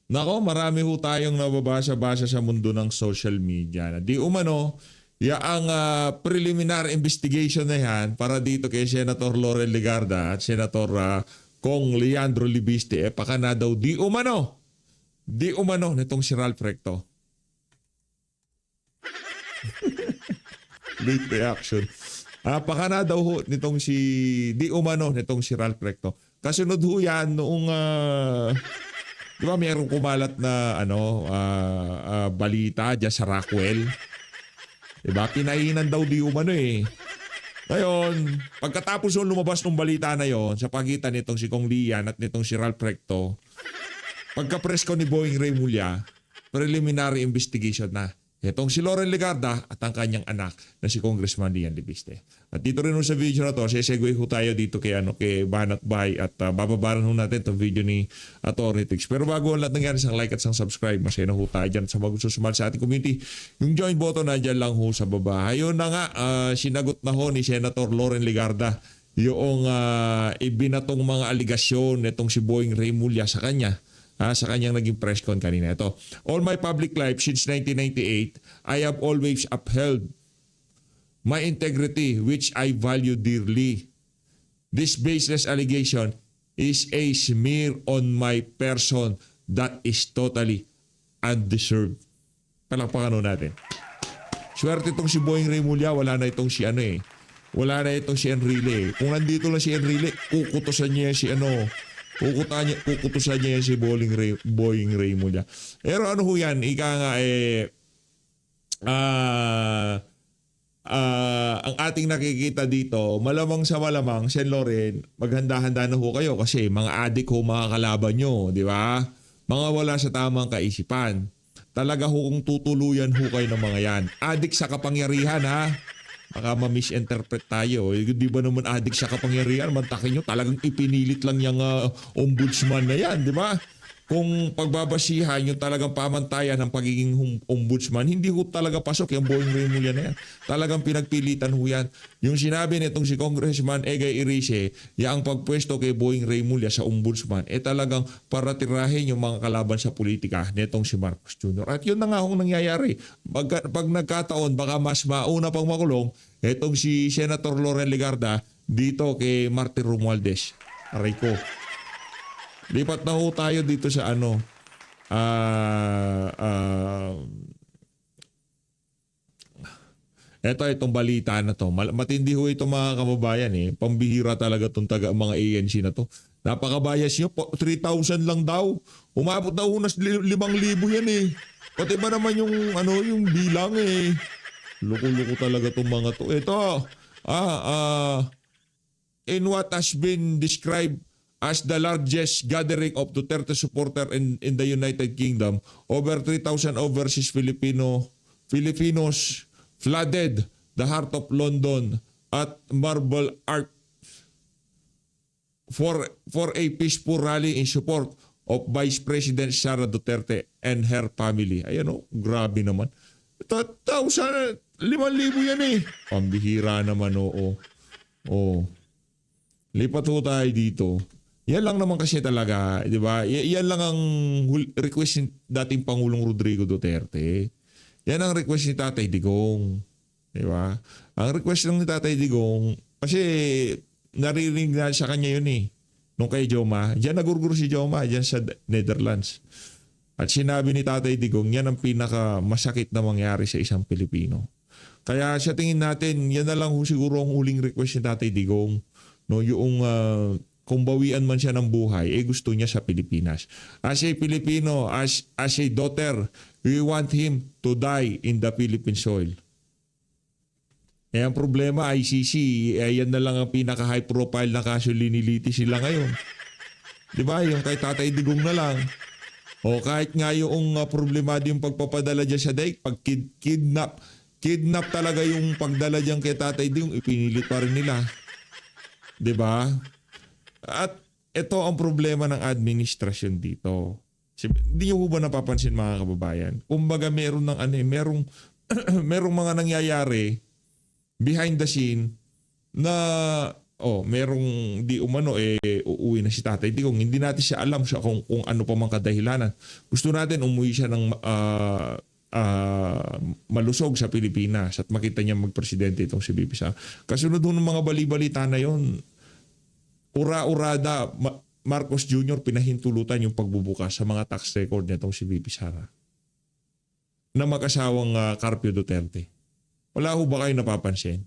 Nako, marami ho tayong nababasa-basa sa mundo ng social media. Di umano, ang preliminary investigation na yan para dito kay Senator Loren Legarda at Senator Kong Leandro Libiste, paka na daw di umano nitong si Ralph Recto. Late reaction. Paka na daw ho nitong di umano nitong si Ralph Recto. Kasunod ho yan noong di ba mayroong kumalat na balita dyan sa Rockwell? Di ba? Pinainan daw di umano eh. Ngayon, pagkatapos yung lumabas ng balita na yon sa pagitan nitong si Kong Lian at nitong si Ralph Recto, pagka-press ko ni Boeing Remulla, preliminary investigation na. Itong si Loren Legarda at ang kanyang anak na si Congressman Lian Libiste. At dito rin sa video na to, sesegue ho tayo dito kay Banat Bay at bababaran ho natin itong video ni Atty. Tix. Pero bago ang lahat nangyari, isang like at isang subscribe, masaya na ho tayo dyan sa magsusumal sa ating community. Yung join button na dyan lang ho sa baba. Ayun na nga, sinagot na ho ni Senator Loren Legarda yung ibinatong mga aligasyon nitong si Boeing Remulla sa kanya. Sa kanyang naging press con kanina. Ito, all my public life since 1998, I have always upheld my integrity which I value dearly. This baseless allegation is a smear on my person that is totally undeserved. Palakpakan natin. Swerte itong si Boeing Remulla, wala na itong si Wala na itong si Enrile. Kung nandito lang si Enrile, kukutosan niya si kukutusan niya si Boeing Remulla. Pero ano ho yan, ika nga ang ating nakikita dito, malamang sa malamang, Sen Loren, maghanda-handa na ho kayo kasi mga adik ho mga kalaban nyo, di ba? Mga wala sa tamang kaisipan. Talaga ho kung tutuluyan ho kayo ng mga yan. Adik sa kapangyarihan ha. Baka ma-misinterpret tayo. Di ba naman adik sa kapangyarihan? Mantakin nyo, talagang ipinilit lang yung ombudsman na yan, di ba? Kung pagbabasihan yung talagang pamantayan ng pagiging ombudsman, hindi ho talaga pasok yung Boeing Remulla na yan. Talagang pinagpilitan ho yan. Yung sinabi nitong si Congressman Egay Irice, yung pagpwesto kay Boeing Remulla sa ombudsman, talagang para tirahin yung mga kalaban sa politika nitong si Marcos Jr. At yun na nga hong nangyayari. Pag nagkataon, baka mas mauna pang makulong, itong si Senator Loren Legarda dito kay Martin Romualdez. Aray ko. Lipat na ho tayo dito sa itong balita na to. Matindi ho ito mga kababayan eh. Pambihira talaga itong mga ANC na to. Napakabayas nyo. 3,000 lang daw. Umabot na unas 5,000 yan eh. Pati ba naman yung bilang eh. Luko-luko talaga itong mga to. Ito. In what has been described as the largest gathering of Duterte supporter in the United Kingdom, over 3,000 overseas Filipinos flooded the heart of London at Marble Arch for a peaceful rally in support of Vice President Sara Duterte and her family. Ayan grabe naman. 5,000 yan eh. Pambihira naman Lipat ho tayo dito. Yan lang naman kasi talaga, di ba? Yan lang ang request ni dating Pangulong Rodrigo Duterte. Yan ang request ni Tatay Digong. Di ba? Ang request lang ni Tatay Digong, kasi naririnig na sa kanya yun eh. Nung kay Joma, diyan nagurgur si Joma, diyan sa Netherlands. At sinabi ni Tatay Digong, yan ang pinaka masakit na mangyari sa isang Pilipino. Kaya sa tingin natin, yan na lang siguro ang huling request ni Tatay Digong. No, yung kung bawian man siya ng buhay, gusto niya sa Pilipinas. As a Filipino, as a daughter, we want him to die in the Philippine soil. Ang problema, ICC, yan na lang ang pinaka-high profile na kaso liniliti sila ngayon. Di ba? Yung kay Tatay Digong na lang. O kahit nga yung problemado yung pagpapadala dyan sa daig, pag kidnap talaga yung pagdala dyan kay Tatay Digong, ipinilit pa rin nila. Di ba? At ito ang problema ng administrasyon dito. Hindi nyo ba napapansin mga kababayan? Kumbaga meron merong mga nangyayari behind the scene na merong di umano uuwi na si Tatay Digong. Hindi natin siya alam siya kung ano pa mang kadahilanan. Gusto natin umuwi siya ng malusog sa Pilipinas at makita niya magpresidente itong si BP Sara. Kasunod ng mga bali-balita na yon, ura-urada, Marcos Jr. pinahintulutan yung pagbubukas sa mga tax record nitong si BP Sara na mag-asawang Carpio Duterte. Wala ho ba kayo napapansin?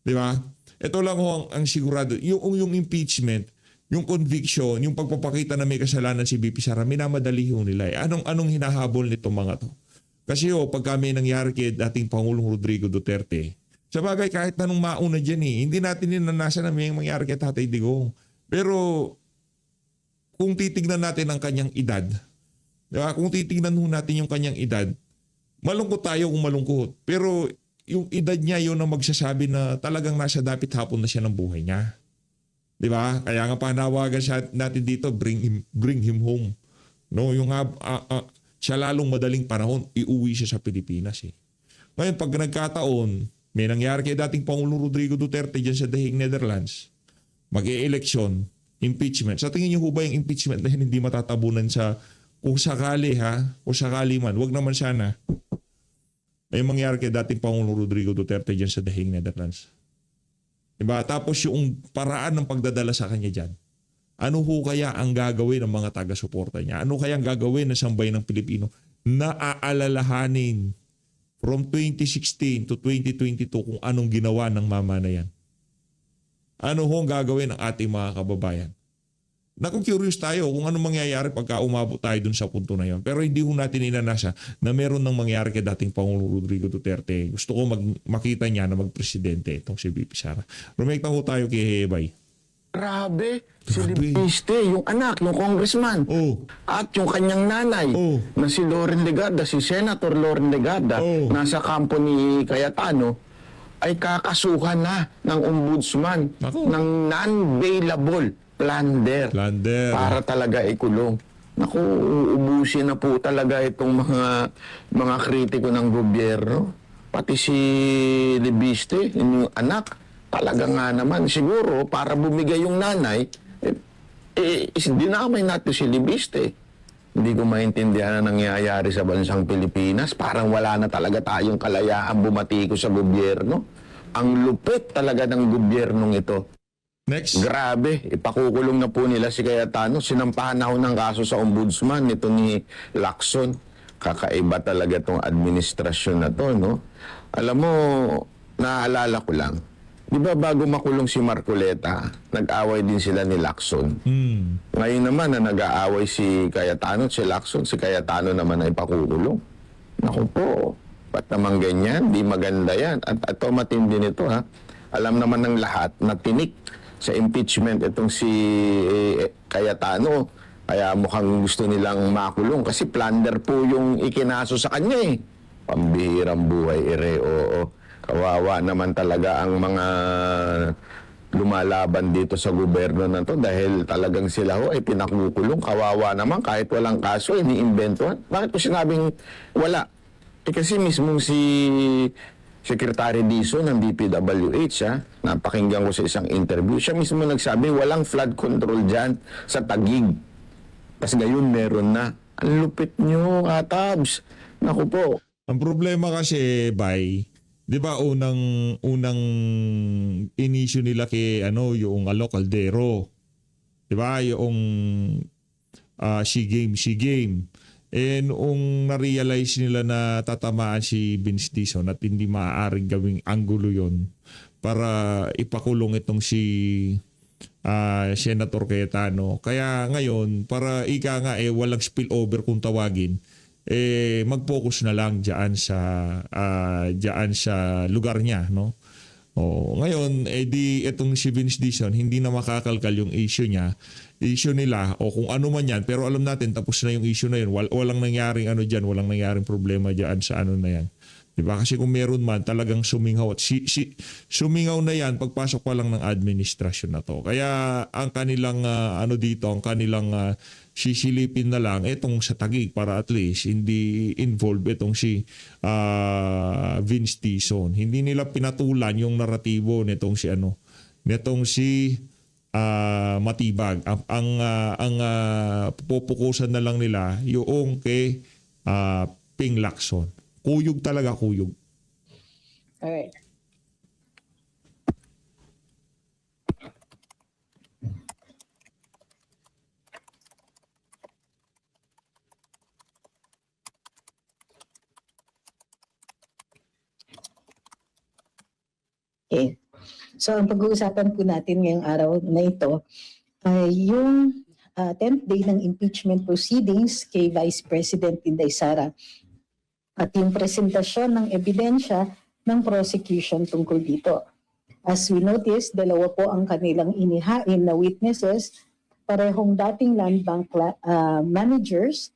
Di ba? Ito lang ho ang sigurado. Yung impeachment, yung conviction, yung pagpapakita na may kasalanan si BP Sara, minamadali ho nila. Anong hinahabol nitong mga to? Kasi pag may nangyari kay dating Pangulong Rodrigo Duterte, sa bagay kahit anong mauna dyan hindi natin ninanasan na may mangyari kay Tatay Digong. Pero kung titignan natin ang kanyang edad, diba? Kung titignan natin yung kanyang edad, malungkot tayo kung malungkot. Pero yung edad niya yun ang magsasabi na talagang nasa dapit hapon na siya ng buhay niya. Di ba? Kaya nga panawagan natin dito, bring him home. No, yung siya lalong madaling panahon, iuwi siya sa Pilipinas Ngayon, pag nagkataon, may nangyari kay dating Pangulong Rodrigo Duterte dyan sa The Hague, Netherlands, mag-e-eleksyon, impeachment. Sa tingin niyo ho ba yung impeachment na hindi matatabunan sa kung sakali kung sakali man, wag naman sana. May mangyari kay dating Pangulong Rodrigo Duterte dyan sa The Hague, Netherlands. Diba? Tapos yung paraan ng pagdadala sa kanya dyan. Ano ho kaya ang gagawin ng mga taga-suporta niya? Ano kaya ang gagawin ng sambayan ng Pilipino na aalalahanin from 2016 to 2022 kung anong ginawa ng mama na yan? Ano ho ang gagawin ng ating mga kababayan? Naku, curious tayo kung ano mangyayari pagka umabot tayo dun sa punto na yon. Pero hindi ho natin inanasa na meron nang mangyari kay dating Pangulong Rodrigo Duterte. Gusto ko makita niya na magpresidente itong si BP Sara. Rumekta ho tayo kay Hebay. Grabe. Si Libiste, yung anak, yung congressman. At yung kanyang nanay, na si Loren Legarda, si Senator Loren Legarda, nasa kampo ni Cayetano, ay kakasuhan na ng ombudsman ng non-bailable plunder. Para talaga ikulong. Naku, uubusin na po talaga itong mga kritiko ng gobyerno. Pati si Libiste, yung anak, talaga nga naman, siguro, para bumigay yung nanay, dinamay natin si Libiste. Hindi ko maintindihan na nangyayari sa bansang Pilipinas. Parang wala na talaga tayong kalayaan bumatiko sa gobyerno. Ang lupit talaga ng gobyernong ito. Next. Grabe, ipakukulong na po nila si Cayetano. Sinampahan na ho ng kaso sa ombudsman nito ni Lacson. Kakaiba talaga itong administrasyon na to, no? Alam mo, naalala ko lang, di ba bago makulong si Marcoleta, nag-away din sila ni Lacson. Ngayon naman na nag-aaway si Cayetano at si Lacson, si Cayetano naman ay pakukulong. Naku po, ba't naman ganyan? Di maganda yan. At ito matindi nito Alam naman ng lahat na tinik sa impeachment itong si Cayetano. Kaya mukhang gusto nilang makulong kasi plunder po yung ikinaso sa kanya Pambihirang buhay oo. Kawawa naman talaga ang mga lumalaban dito sa gobyerno na to dahil talagang sila ay pinakukulong. Kawawa naman kahit walang kaso, iniimbentuhan. Bakit ko sinabing wala? Kasi mismong si Secretary Dizon ng DPWH, napakinggan ko sa isang interview, siya mismo nagsabi, walang flood control dyan sa Taguig. Tapos ngayon meron na. Ang lupit nyo, Katabs. Naku po. Ang problema kasi, Bay, di ba unang inisyu nila kay yung Alo Caldero. Di ba? Yung SEA Game. Noong na-realize nila na tatamaan si Vince Dizon at hindi maaaring gawing anggulo yon para ipakulong itong si Senator Cayetano. Kaya ngayon, para ika nga walang spillover kung tawagin, mag-focus na lang diyan sa lugar niya, no? Ngayon, di itong si Vince Dizon, hindi na makakalkal yung issue nila o kung ano man yan, pero alam natin tapos na yung issue na yun. Walang nangyaring diyan, walang nangyaring problema diyan sa na yan. Diba? Kasi kung meron man talagang sumingaw at sumingaw na yan pagpasok pa lang ng administrasyon na to. Kaya ang kanilang ang kanilang sisilipin na lang itong sa Taguig para at least hindi involved itong si Vince Dizon. Hindi nila pinatulan yung naratibo nitong nitong si Matibag. Ang pupukusan na lang nila yung kay Ping Lacson. Kuyog talaga, kuyog. Alright. Okay. So, ang pag-uusapan po natin ngayong araw na ito ay yung 10th day ng impeachment proceedings kay Vice President Inday Sara at yung presentasyon ng ebidensya ng prosecution tungkol dito. As we noticed, dalawa po ang kanilang inihain na witnesses, parehong dating land bank managers,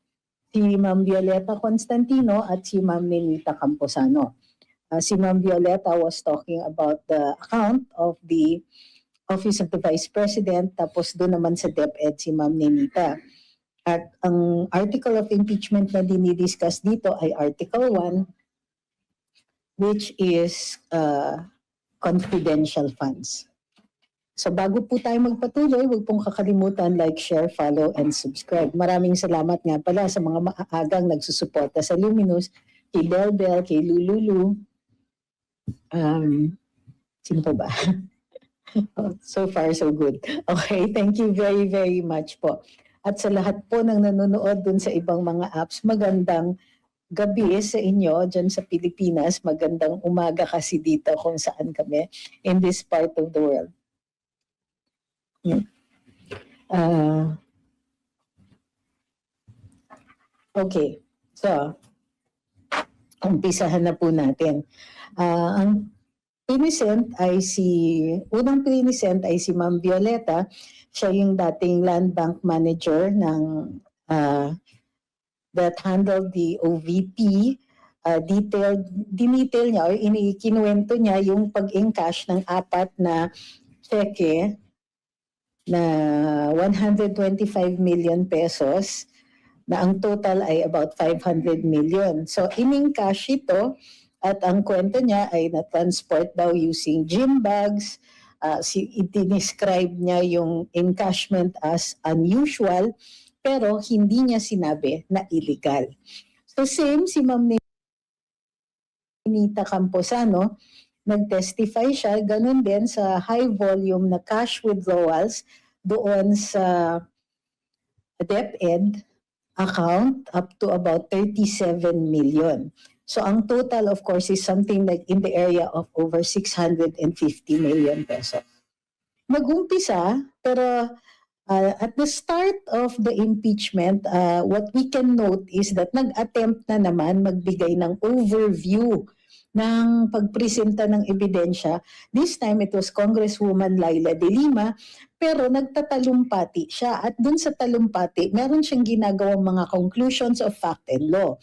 si Ma'am Violeta Constantino at si Ma'am Nenita Camposano. Si Ma'am Violeta was talking about the account of the Office of the Vice President, tapos doon naman sa DepEd si Ma'am Nenita. At ang article of impeachment na dinidiscuss dito ay Article 1, which is confidential funds. So bago po tayo magpatuloy, huwag pong kakalimutan like, share, follow, and subscribe. Maraming salamat nga pala sa mga maagang nagsusuporta sa Luminous, kay Belbel, kay Lululu. Sino pa ba? So far, so good. Okay, thank you very, very much po. At sa lahat po ng nanonood dun sa ibang mga apps, magandang gabi sa inyo dyan sa Pilipinas. Magandang umaga kasi dito kung saan kami in this part of the world. Okay, so umpisahan na po natin. Ang unang pinisent ay si Ma'am Violeta. Siya yung dating land bank manager ng that handled the OVP. Dinitel niya or kinuwento niya yung pag-encash ng 4 na cheque na 125 million pesos na ang total ay about 500 million. So in-encash ito at ang kwento niya ay na-transport daw using gym bags. I-describe niya yung encashment as unusual pero hindi niya sinabi na illegal. So same si Ma'am Nenita Camposano, nag-testify siya, ganun din sa high volume na cash withdrawals doon sa DepEd account up to about 37 million. So ang total of course is something like in the area of over 650 million pesos. Nag-umpisa pero at the start of the impeachment, what we can note is that nag-attempt na naman magbigay ng overview ng pagpresenta ng ebidensya. This time it was Congresswoman Laila De Lima, pero nagtatalumpati siya at dun sa talumpati meron siyang ginagawang mga conclusions of fact and law.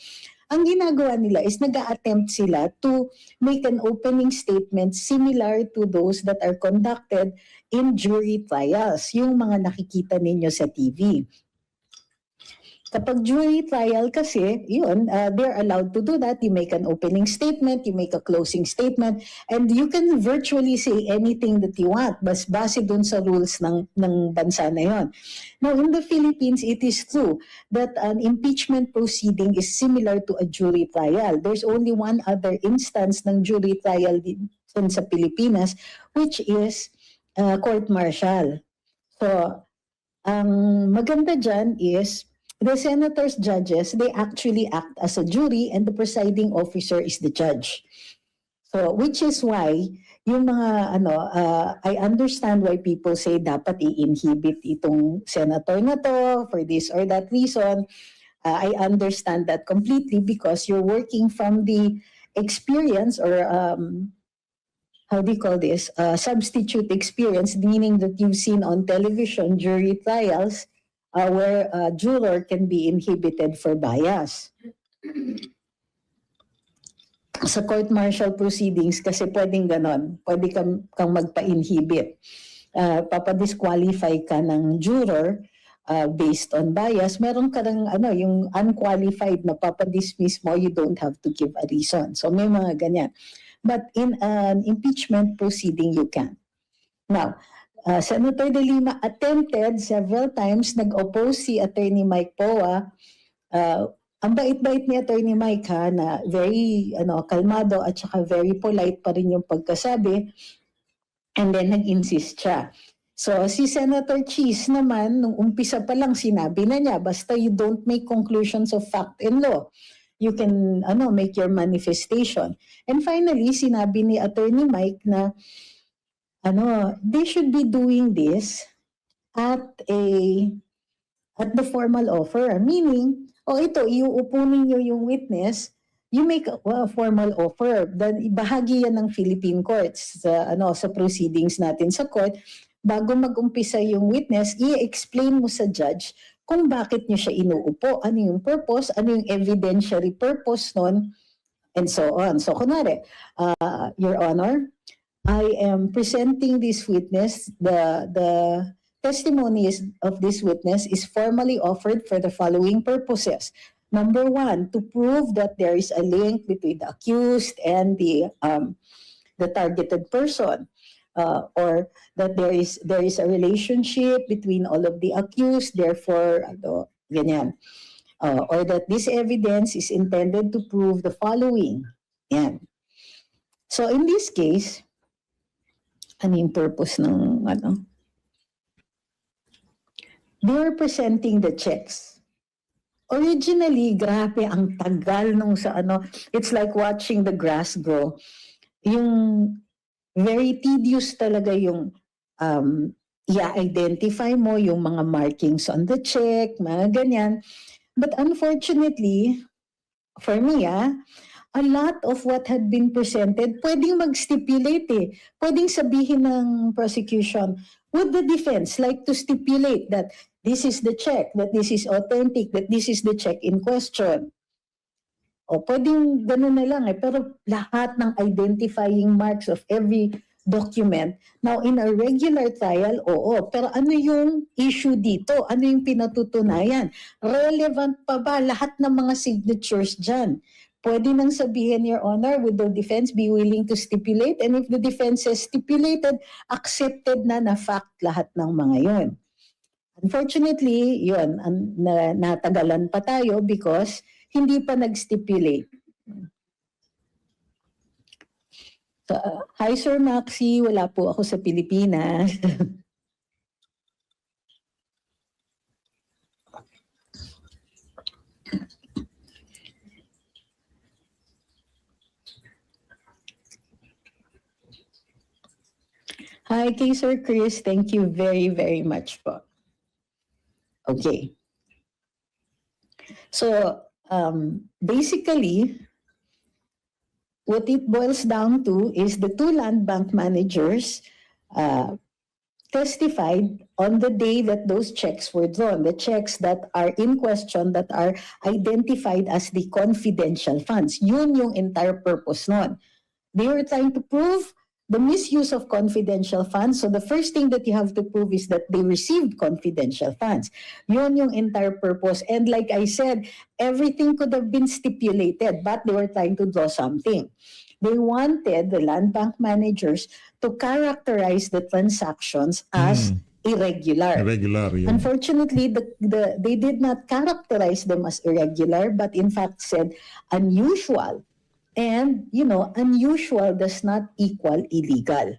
Ang ginagawa nila is nag-a-attempt sila to make an opening statement similar to those that are conducted in jury trials, yung mga nakikita ninyo sa TV. Kapag jury trial kasi, yun, they're allowed to do that. You make an opening statement, you make a closing statement, and you can virtually say anything that you want, base dun sa rules ng bansa na yun. Now, in the Philippines, it is true that an impeachment proceeding is similar to a jury trial. There's only one other instance ng jury trial din sa Pilipinas, which is court-martial. So, ang maganda dyan is, the senators, judges, they actually act as a jury and the presiding officer is the judge. So, which is why, yung mga, I understand why people say dapat i-inhibit itong senator na to for this or that reason. I understand that completely because you're working from the experience or, how do you call this, substitute experience, meaning that you've seen on television jury trials where a juror can be inhibited for bias. Sa court-martial proceedings, kasi pwedeng ganon, pwede kang magpa-inhibit. Papadisqualify ka ng juror based on bias. Meron ka ng yung unqualified na papadismiss mo, you don't have to give a reason. So may mga ganyan. But in an impeachment proceeding, you can. Now, Senator De Lima attempted several times, nag-oppose si Attorney Mike Poa. Ang bait-bait ni Attorney Mike ha, na very kalmado at saka very polite pa rin yung pagkasabi. And then nag-insist siya. So si Senator Cheese naman, nung umpisa pa lang sinabi na niya, basta you don't make conclusions of fact and law, you can make your manifestation. And finally, sinabi ni Attorney Mike na they should be doing this at the formal offer. Meaning, ito, iuupo ninyo yung witness, you make a formal offer. Then bahagi yan ng Philippine courts sa proceedings natin sa court. Bago mag-umpisa yung witness, i-explain mo sa judge kung bakit niyo siya inuupo, ano yung purpose, ano yung evidentiary purpose nun, and so on. So kunwari, Your Honor, I am presenting this witness, the testimony of this witness is formally offered for the following purposes. Number one, to prove that there is a link between the accused and the targeted person. Or that there is a relationship between all of the accused, therefore, ganyan. Or that this evidence is intended to prove the following. Yan. So in this case, ano yung purpose ng they are presenting the checks. Originally, grabe ang tagal nung it's like watching the grass grow. Yung very tedious talaga yung i-identify mo yung mga markings on the check, mga ganyan. But unfortunately, for me, a lot of what had been presented, pwedeng mag-stipulate Pwedeng sabihin ng prosecution, would the defense like to stipulate that this is the check, that this is authentic, that this is the check in question? O pwedeng gano'n na lang pero lahat ng identifying marks of every document. Now, in a regular trial, oo. Pero ano yung issue dito? Ano yung pinatutunayan? Relevant pa ba lahat ng mga signatures dyan? Pwede nang sabihin, Your Honor, would the defense be willing to stipulate? And if the defense has stipulated, accepted na fact lahat ng mga yon. Unfortunately, yun, natagalan pa tayo because hindi pa nag-stipulate. So, hi Sir Maxi, wala po ako sa Pilipinas. Hi kay Sir Chris, thank you very, very much po. Okay. So, basically, what it boils down to is the two land bank managers testified on the day that those checks were drawn, the checks that are in question that are identified as the confidential funds. Yun yung entire purpose nun. They were trying to prove the misuse of confidential funds. So the first thing that you have to prove is that they received confidential funds. Yun yung entire purpose. And like I said, everything could have been stipulated, but they were trying to draw something. They wanted the land bank managers to characterize the transactions as irregular. Irregular, yun. Unfortunately, they did not characterize them as irregular, but in fact said unusual. And, unusual does not equal illegal.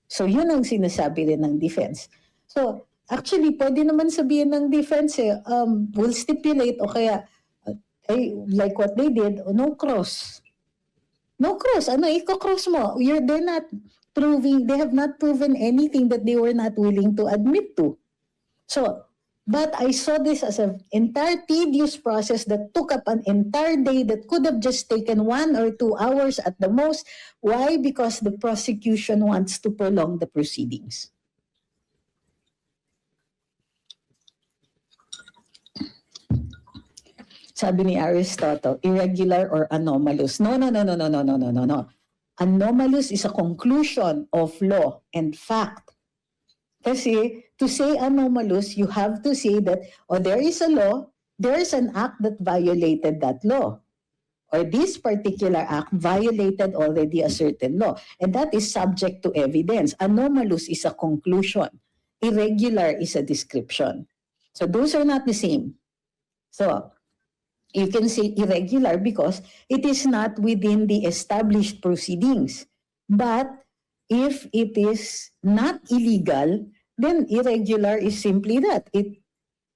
So, yun ang sinasabi rin ng defense. So, actually, pwede naman sabihin ng defense, we'll stipulate, o kaya, like what they did, no cross. No cross. Iko-cross mo? They have not proven anything that they were not willing to admit to. So, but I saw this as an entire tedious process that took up an entire day that could have just taken 1 or 2 hours at the most. Why? Because the prosecution wants to prolong the proceedings. Sabi ni Aristotle, irregular or anomalous. No. Anomalous is a conclusion of law and fact. Kasi to say anomalous, you have to say that, there is a law, there is an act that violated that law. or this particular act violated already a certain law. And that is subject to evidence. Anomalous is a conclusion. Irregular is a description. So those are not the same. So you can say irregular because it is not within the established proceedings. But if it is not illegal, then irregular is simply that. It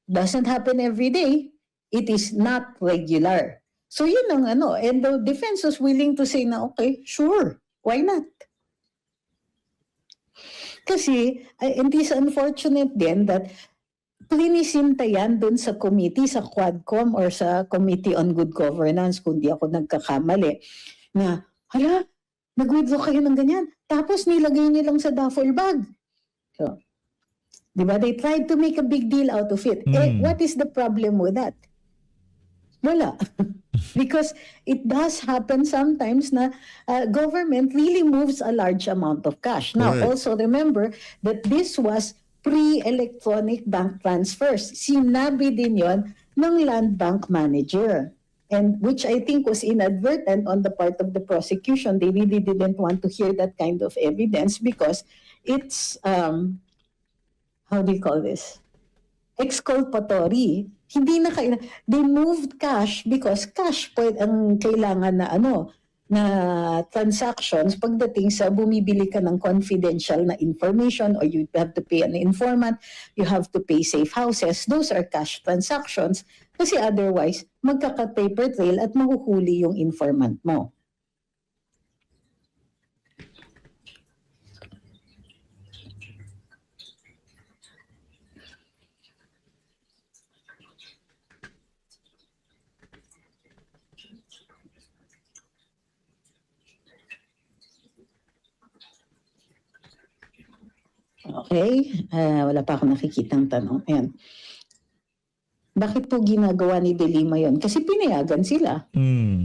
doesn't happen every day. It is not regular. So yun ang ano. And the defense was willing to say na, okay, sure, why not? Kasi, it is unfortunate din that plinisinta yan dun sa committee, sa Quadcom or sa Committee on Good Governance, kung di ako nagkakamali, na, hala, nag-withdraw kayo ng ganyan. Tapos nilagay niyo lang sa duffel bag. So, di ba? They tried to make a big deal out of it. Eh, what is the problem with that? Wala. Because it does happen sometimes na government really moves a large amount of cash. Now, Correct. also remember that this was pre-electronic bank transfers. Sinabi din yon ng Land Bank Manager. And which I think was inadvertent on the part of the prosecution. They really didn't want to hear that kind of evidence because it's, how do you call this? Exculpatory. Hindi na they moved cash because cash po ang kailangan na na transactions pagdating sa bumibili ka ng confidential na information, or you have to pay an informant, you have to pay safe houses. Those are cash transactions kasi otherwise magkaka-paper trail at mahuhuli yung informant mo. Okay, wala pa akong nakikitang tanong. Ayan. Bakit po ginagawa ni De Lima yon? Kasi pinayagan sila.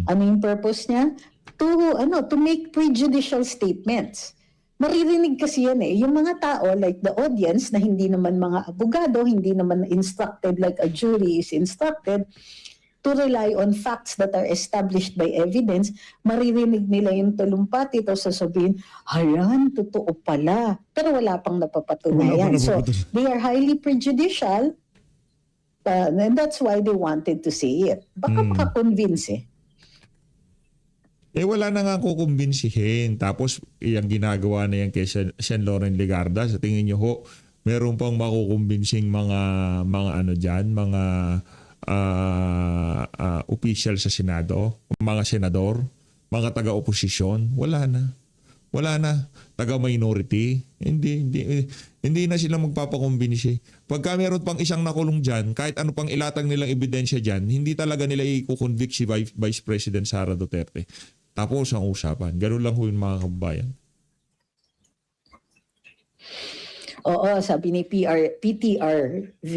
Ano yung purpose niya? To make prejudicial statements. Maririnig kasi yan eh. Yung mga tao, like the audience, na hindi naman mga abogado, hindi naman instructed like a jury is instructed, to rely on facts that are established by evidence, maririnig nila yung talumpati, tapos sasabihin, hayan, totoo pala. Pero wala pang napapatunayan. So, they are highly prejudicial, and that's why they wanted to say it. Baka makakonvince eh. Eh wala na nga kukumbinsihin. Tapos yung ginagawa na yan kay Sean Loren Legarda, sa tingin nyo ho, meron pang makukumbinsing mga ano dyan, mga official sa Senado, mga senador, mga taga-oposisyon, wala na. Wala na. Taga-minority, hindi na sila magpapakumbinsi. Pagka meron pang isang nakulong dyan, kahit ano pang ilatang nilang ebidensya dyan, hindi talaga nila i-convict si Vice President Sara Duterte. Tapos ang usapan. Ganun lang ho yung mga kababayan. Oo, sabi ni PTRV,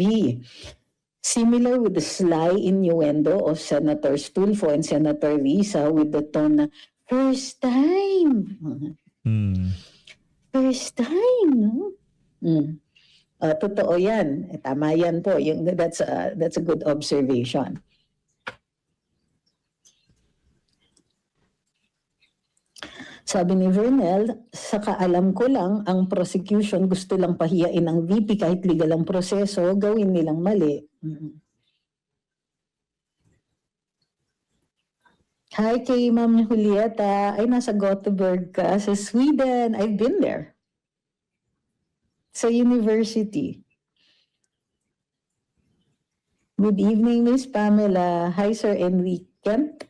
similar with the sly innuendo of Senators Tulfo and Senator Risa with the tone na, first time. First time. Totoo yan. Tama yan po. That's a good observation. Sabi ni Vernel, sa kaalam ko lang, ang prosecution gusto lang pahiyain ang VP kahit legal ang proseso, gawin nilang mali. Hi kay Ma'am Julieta, ay nasa Gothenburg ka sa Sweden. I've been there. Sa university. Good evening, Miss Pamela. Hi, Sir Enrique Kent.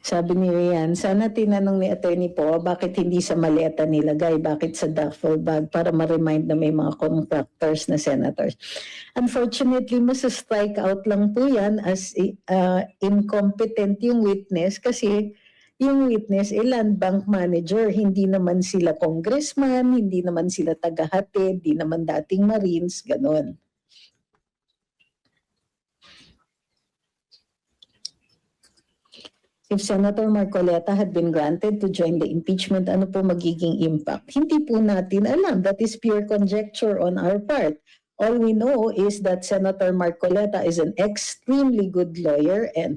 Sabi ni Rian, sana tinanong ni Attorney Po, bakit hindi sa maleta nilagay? Bakit sa duffel bag? Para ma-remind na may mga contractors na senators. Unfortunately, strike out lang po yan as incompetent yung witness kasi yung witness Land Bank Manager. Hindi naman sila congressman, hindi naman sila tagahatid, hindi naman dating Marines, ganon. If Senator Marcoleta had been granted to join the impeachment, ano po magiging impact? Hindi po natin alam. That is pure conjecture on our part. All we know is that Senator Marcoleta is an extremely good lawyer and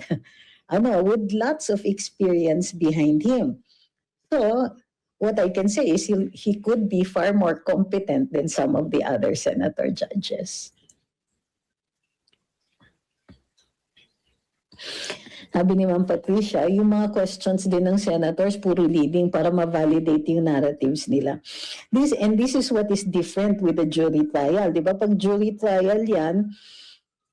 with lots of experience behind him. So, what I can say is he could be far more competent than some of the other senator judges. Sabi ni Ma'am Patricia, yung mga questions din ng senators, puro leading para ma-validate yung narratives nila. This is what is different with the jury trial. Di ba? Pag jury trial yan,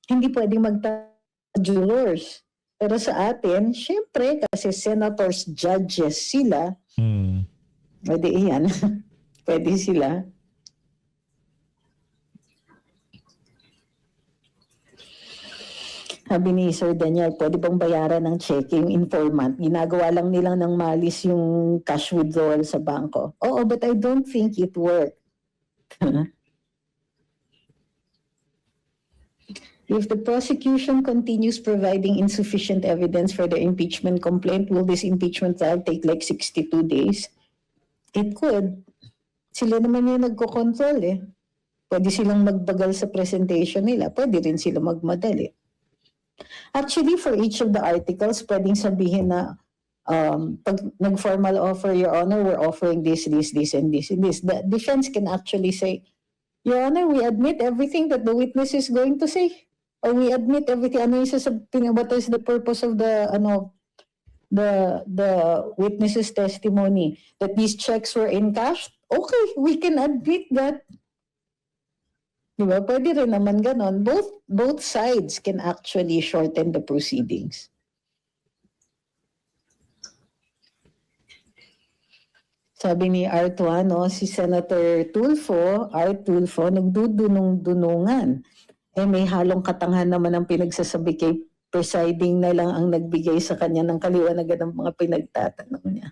hindi pwedeng magta-jurors. Pero sa atin, syempre, kasi senators, judges sila, pwede yan. Pwede sila. Sabi ni Sir Daniel, pwede bang bayaran ng cheque yung informant? Ginagawa lang nilang ng malis yung cash withdrawal sa bangko. Oo, but I don't think it worked. If the prosecution continues providing insufficient evidence for the impeachment complaint, will this impeachment trial take like 62 days? It could. Sila naman yung nagko-control eh. Pwede silang magbagal sa presentation nila. Pwede rin sila magmadali. Actually, for each of the articles, pwedeng sabihin na pag nag-formal offer, Your Honor, we're offering this, and this. The defense can actually say, Your Honor, we admit everything that the witness is going to say. Or we admit everything. Ano yung sasabihin, what is the purpose of the witness's testimony? That these checks were encashed? Okay, we can admit that. Diba? Pwede rin naman ganon. Both sides can actually shorten the proceedings. Sabi ni Artuano, si Senator Tulfo, nagdudunong-dunungan. May halong katangahan naman ang pinagsasabi kay presiding na lang ang nagbigay sa kanya ng kaliwanagan ng mga pinagtatanong niya.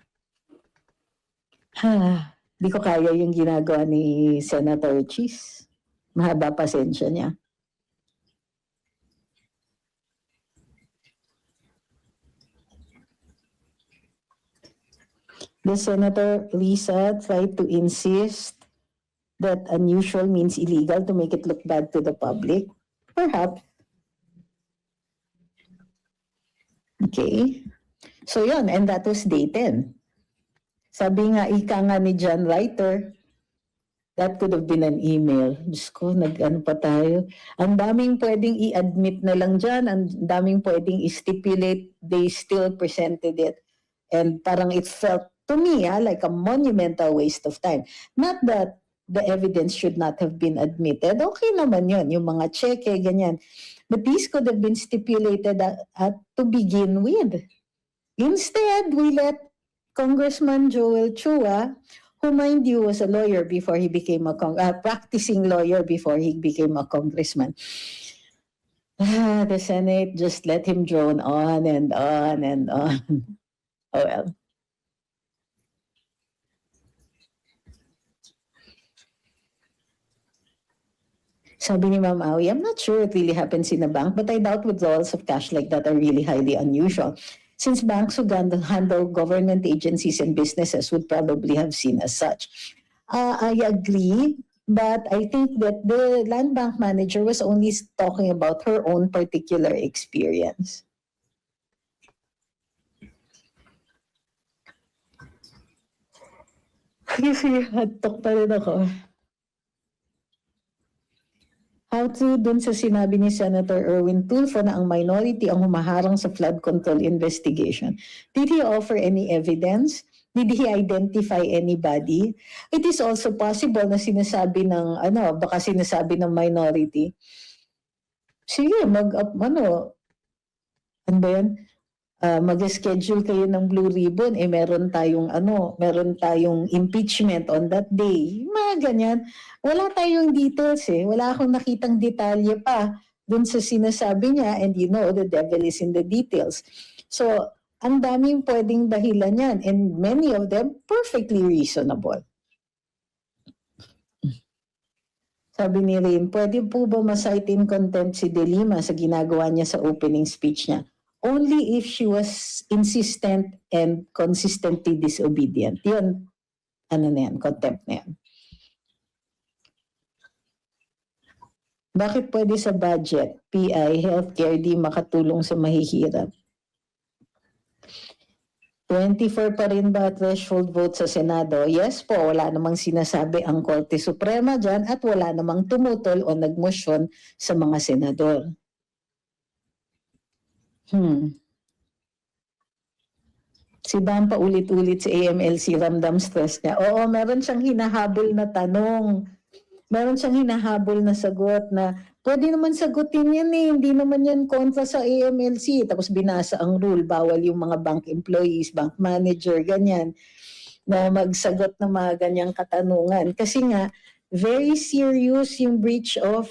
Di ko kaya yung ginagawa ni Senator Cheese. Mahaba pasensya niya. The Senator Lisa tried to insist that unusual means illegal to make it look bad to the public. Perhaps. Okay. So yun, and that was day 10. Sabi nga, ika nga ni John Reiter, that could have been an email. Diyos ko, nag-ano pa tayo. Ang daming pwedeng i-admit na lang dyan, ang daming pwedeng i-stipulate, they still presented it. And parang it felt to me like a monumental waste of time. Not that the evidence should not have been admitted. Okay naman yun, yung mga cheque, ganyan. But these could have been stipulated to begin with. Instead, we let Congressman Joel Chua, who mind you was a lawyer before he became a practicing lawyer before he became a congressman. The Senate just let him drone on and on and on. Oh well. Sabi ni Ma'am Awi, I'm not sure it really happens in a bank, but I doubt withdrawals of cash like that are really highly unusual. Since banks who handle government agencies and businesses would probably have seen as such. I agree, but I think that the land bank manager was only talking about her own particular experience. Kasi hatok pa rin ako. How to dun sa sinabi ni Senator Erwin Tulfo na ang minority ang humaharang sa flood control investigation. Did he offer any evidence? Did he identify anybody? It is also possible na sinasabi ng, baka sinasabi ng minority. Sige, ano ba yan? Mag-schedule kayo ng Blue Ribbon, meron tayong impeachment on that day. Mga ganyan. Wala tayong details Wala akong nakitang detalye pa dun sa sinasabi niya, and the devil is in the details. So, ang daming pwedeng dahilan yan, and many of them perfectly reasonable. Sabi ni Rain, pwede po ba ma-cite in contempt si De Lima sa ginagawa niya sa opening speech niya? Only if she was insistent and consistently disobedient. Yun, contempt na yan. Bakit pwede sa budget, PI, healthcare, di makatulong sa mahihirap? 24 pa rin ba threshold vote sa Senado? Yes po, wala namang sinasabi ang Korte Suprema dyan at wala namang tumutol o nagmosyon sa mga senador. Si Bam pa ulit-ulit sa AMLC, ramdam stress niya. Oo, meron siyang hinahabol na tanong. Meron siyang hinahabol na sagot na pwede naman sagutin yan eh, hindi naman yan kontra sa AMLC. Tapos binasa ang rule, bawal yung mga bank employees, bank manager, ganyan, na magsagot ng mga ganyang katanungan. Kasi nga, very serious yung breach of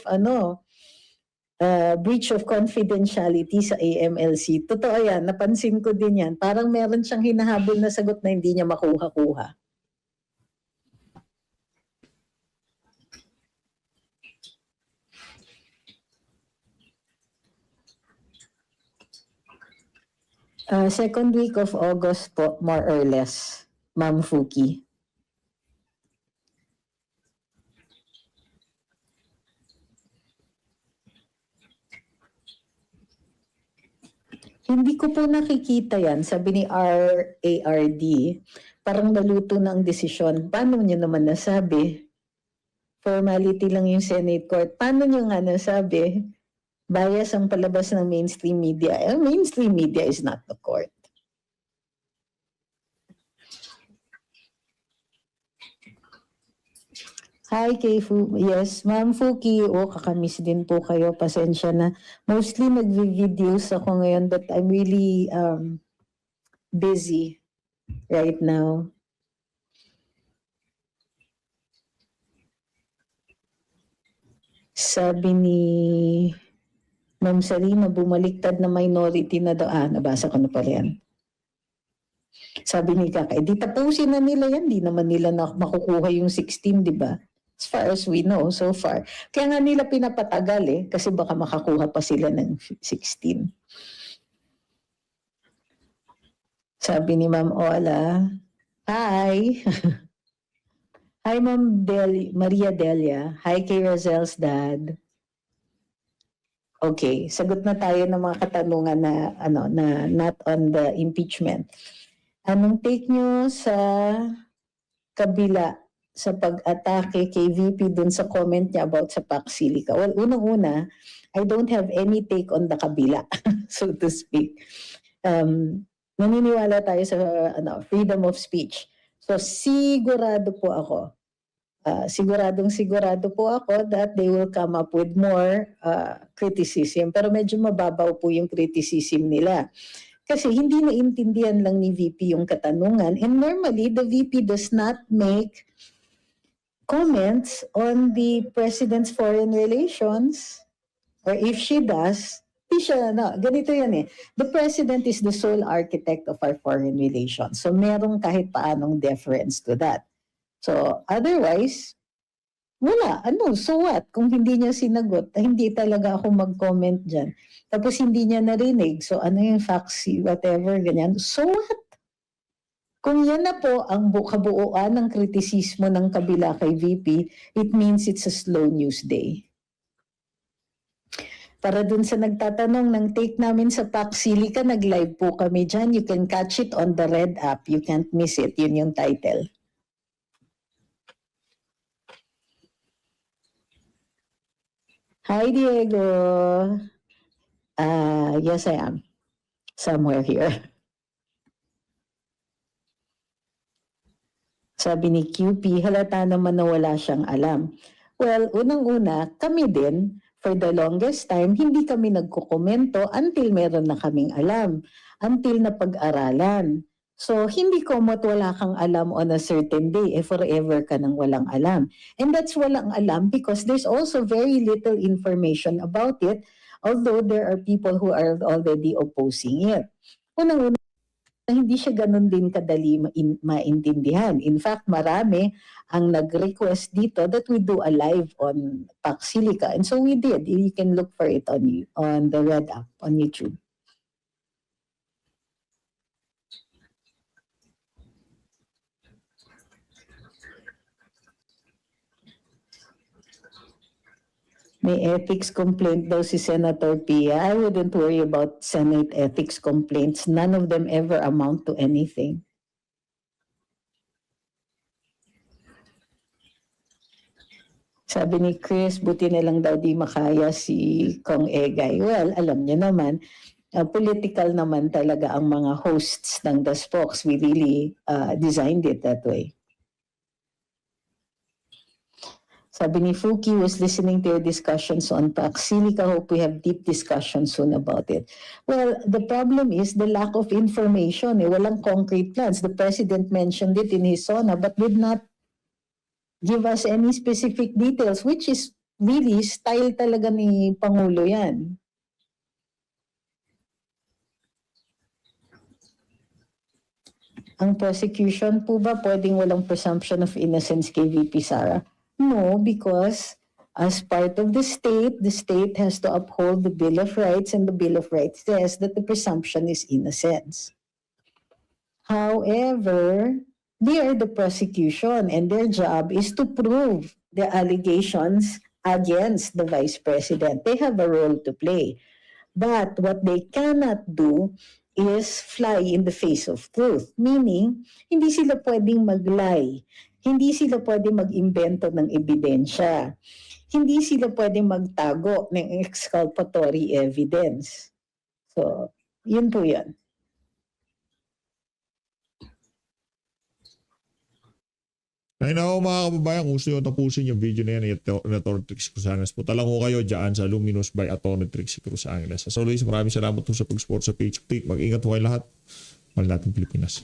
confidentiality sa AMLC. Totoo yan, napansin ko din yan. Parang meron siyang hinahabol na sagot na hindi niya makuha-kuha. Second week of August po, more or less, Ma'am Fuki. Hindi ko po nakikita yan, sabi ni RARD, parang naluto na ang desisyon. Paano niyo naman nasabi? Formality lang yung Senate Court. Paano niyo nga nasabi? Bias ang palabas ng mainstream media. Mainstream media is not the court. Hi, yes, Ma'am Fuki. Kakamiss din po kayo. Pasensya na. Mostly nag-videos ako ngayon but I'm really busy right now. Sabi ni Ma'am Sarina, bumaliktad na minority na daw. Nabasa ko na pala yan. Sabi ni Kaka, di tapusin na nila yan. Di naman nila makukuha yung 16, di ba? As far as we know, so far. Kaya nga nila pinapatagal kasi baka makakuha pa sila ng 16. Sabi ni Ma'am Ola, hi. Hi Ma'am Maria Delia. Hi kay Rosel's dad. Okay, sagot na tayo ng mga katanungan na not on the impeachment. Anong take nyo sa kabila sa pag-atake kay VP dun sa comment niya about sa Pax Silica? Well, unang-una, I don't have any take on the kabila, so to speak. Naniniwala tayo sa freedom of speech. So sigurado po ako that they will come up with more criticism. Pero medyo mababaw po yung criticism nila. Kasi hindi naintindihan lang ni VP yung katanungan. And normally, the VP does not make comments on the President's foreign relations. Or if she does, ganito yan The President is the sole architect of our foreign relations. So merong kahit paanong deference to that. So, otherwise, wala. So what? Kung hindi niya sinagot, hindi talaga ako mag-comment dyan. Tapos hindi niya narinig. So, yung faxi, whatever, ganyan. So what? Kung yan na po ang kabuuan ng kritisismo ng kabila kay VP, it means it's a slow news day. Para dun sa nagtatanong ng take namin sa Pax Silica, nag-live po kami dyan. You can catch it on the Red app. You can't miss it. Yun yung title. Hi, Diego. Yes, I am. Somewhere here. Sabi ni QP, halata naman na wala siyang alam. Well, unang-una, kami din, for the longest time, hindi kami nagkukomento until meron na kaming alam. Until na pag-aralan. So, hindi komot wala kang alam on a certain day, forever ka nang walang alam. And that's walang alam because there's also very little information about it, although there are people who are already opposing it. Unang-una, hindi siya ganun din kadali maintindihan. In fact, marami ang nag-request dito that we do a live on Pax Silica. And so we did. You can look for it on the Red app on YouTube. May ethics complaint daw si Senator Pia. I wouldn't worry about Senate ethics complaints. None of them ever amount to anything. Sabi ni Chris, buti na lang daw di makaya si Kong Egay. Well, alam niyo naman, political naman talaga ang mga hosts ng The Spokes. We really designed it that way. Sabi ni Fuki was listening to your discussions on Paxilica. Hope we have deep discussion soon about it. Well, the problem is the lack of information. Walang concrete plans. The President mentioned it in his SONA but did not give us any specific details, which is really style talaga ni Pangulo yan. Ang prosecution po ba pwedeng walang presumption of innocence kay VP Sara? No, because as part of the state has to uphold the Bill of Rights, and the Bill of Rights says that the presumption is innocence. However, they are the prosecution and their job is to prove the allegations against the Vice President. They have a role to play. But what they cannot do is fly in the face of truth. Meaning, hindi sila pwedeng mag-lie. Hindi sila pwedeng mag-imbento ng ebidensya. Hindi sila pwedeng magtago ng exculpatory evidence. So, yun po yun. Ay nako mga kababayan, kung gusto nyo tapusin yung video na yan ni Atty. Trixie Cruz Angeles, punta lang ko kayo dyan sa Luminous by Atty. Trixie Cruz Angeles. As always, maraming salamat po sa pag-support sa page. Mag-ingat po kayo lahat. Mahal natin Pilipinas.